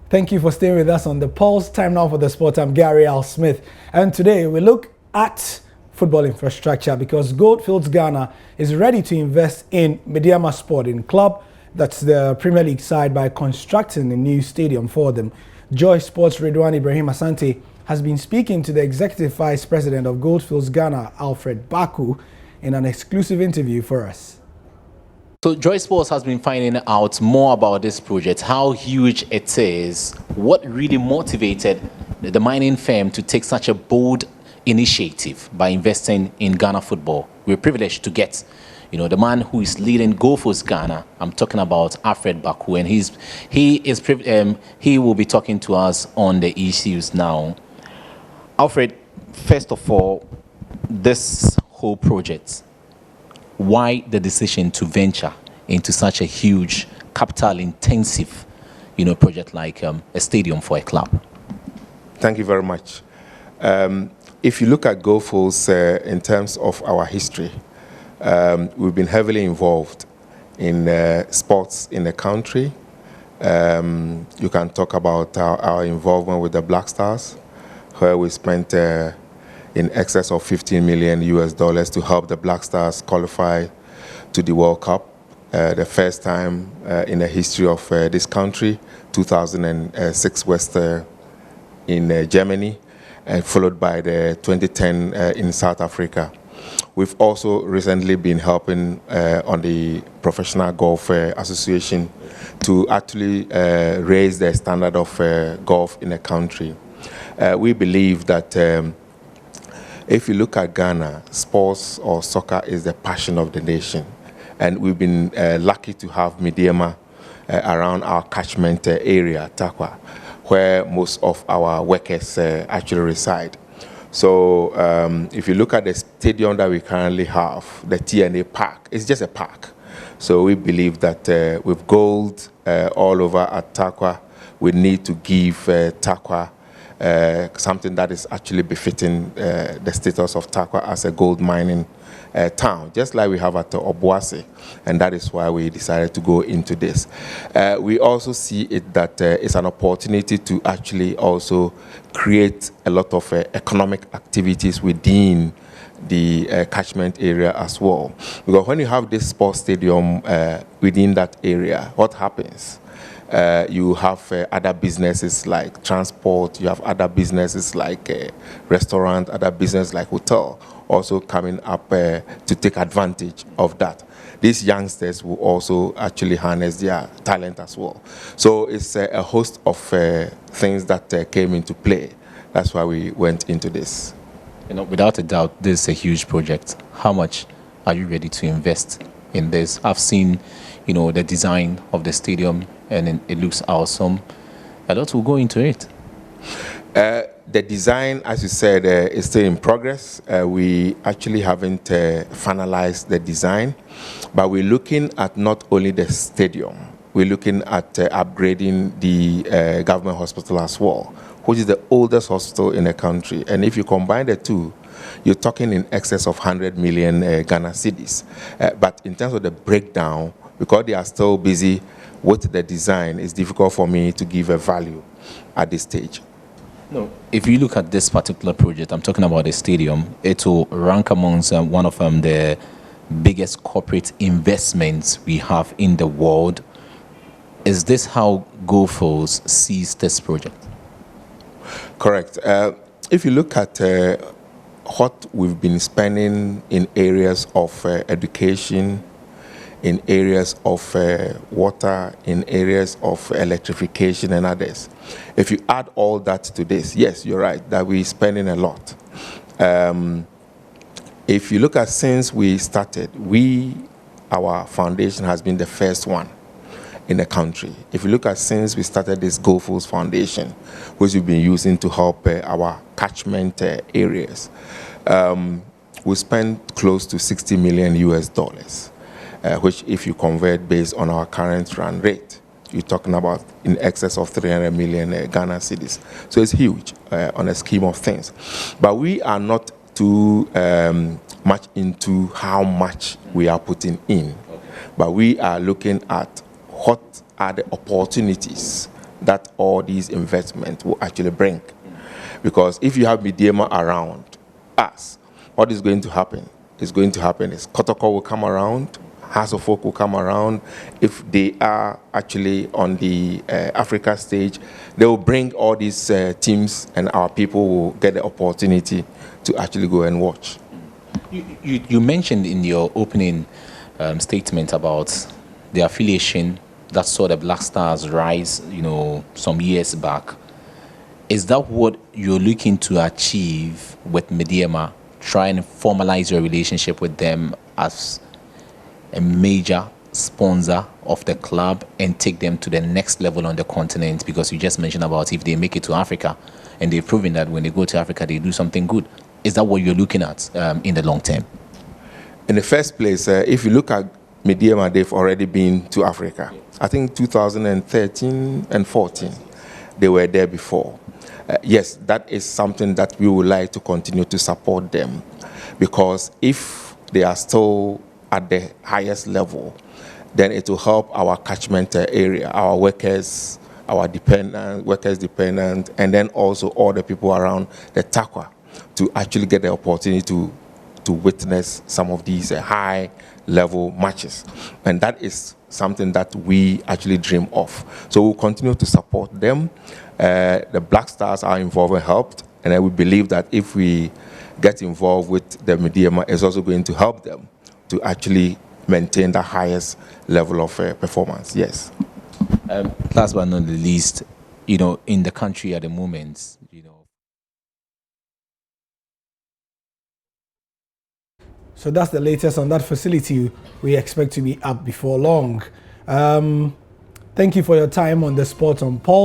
Thank you for staying with us on the Pulse. Time now for the sport. I'm Gary Al Smith. And today we look at football infrastructure because Goldfields Ghana is ready to invest in Mediama Sporting Club. That's the Premier League side by constructing a new stadium for them. Joy Sports' Ridwan Ibrahim Asante has been speaking to the Executive Vice President of Goldfields Ghana, Alfred Baku, in an exclusive interview for us. So Joy Sports has been finding out more about this project, how huge it is, what really motivated the mining firm to take such a bold initiative by investing in Ghana football. We're privileged to get, the man who is leading Goldfields Ghana. I'm talking about Alfred Baku, and he will be talking to us on the issues now. Alfred, first of all, this whole project. Why the decision to venture into such a huge capital-intensive, project like a stadium for a club? Thank you very much. If you look at Goldfields in terms of our history, we've been heavily involved in sports in the country. You can talk about our involvement with the Black Stars, where we spent in excess of $15 million to help the Black Stars qualify to the World Cup, the first time in the history of this country. 2006 was in Germany, and followed by the 2010 in South Africa. We've also recently been helping on the Professional Golf Association to actually raise the standard of golf in the country. We believe that if you look at Ghana, sports or soccer is the passion of the nation. And we've been lucky to have Mediama around our catchment area, Takwa, where most of our workers actually reside. So if you look at the stadium that we currently have, the TNA Park, it's just a park. So we believe that with gold all over at Takwa, we need to give Takwa something that is actually befitting the status of Takwa as a gold mining town, just like we have at Obuasi, and that is why we decided to go into this. We also see it that it's an opportunity to actually also create a lot of economic activities within the catchment area as well. Because when you have this sports stadium within that area, what happens? You have other businesses like transport, you have other businesses like restaurant, other business like hotel also coming up to take advantage of that. These youngsters will also actually harness their talent as well. So it's a host of things that came into play. That's why we went into this. Without a doubt, this is a huge project. How much are you ready to invest in this? I've seen, the design of the stadium, and it looks awesome. A lot will go into it. The design, as you said, is still in progress. We actually haven't finalized the design, but we're looking at not only the stadium, we're looking at upgrading the government hospital as well, which is the oldest hospital in the country. And if you combine the two, you're talking in excess of 100 million Ghana cedis. But in terms of the breakdown, because they are still busy with the design, it's difficult for me to give a value at this stage. No, if you look at this particular project, I'm talking about the stadium, it will rank amongst one of the biggest corporate investments we have in the world. Is this how Goldfields sees this project? Correct. If you look at what we've been spending in areas of education, in areas of water, in areas of electrification and others. If you add all that to this, yes, you're right, that we're spending a lot. If you look at since we started, our foundation has been the first one in the country. If you look at since we started this Goldfields Foundation, which we've been using to help our catchment areas, we spent close to $60 million, which if you convert based on our current run rate, you're talking about in excess of 300 million Ghana cedis. So it's huge on a scheme of things. But we are not too much into how much we are putting in. But we are looking at what are the opportunities that all these investments will actually bring. Because if you have Mediema around us, what is going to happen? Is Kotoko will come around, Hasselfolk will come around. If they are actually on the Africa stage, they will bring all these teams, and our people will get the opportunity to actually go and watch. You mentioned in your opening statement about the affiliation that saw the Black Stars rise, some years back. Is that what you're looking to achieve with Mediema? Try and formalize your relationship with them as a major sponsor of the club and take them to the next level on the continent? Because you just mentioned about if they make it to Africa, and they've proven that when they go to Africa, they do something good. Is that what you're looking at in the long term? In the first place, if you look at Mediema, they've already been to Africa. I think 2013 and 14, they were there before. Yes, that is something that we would like to continue to support them, because if they are still at the highest level, then it will help our catchment area, our workers, our workers dependent, and then also all the people around the Takwa to actually get the opportunity to witness some of these high-level matches. And that is something that we actually dream of. So we'll continue to support them. The Black Stars are involved and helped, and we believe that if we get involved with the Mediema, it's also going to help them to actually maintain the highest level of performance. Yes. Last but not the least, in the country at the moment, So that's the latest on that facility. We expect to be up before long. Thank you for your time on the Sport on Pulse.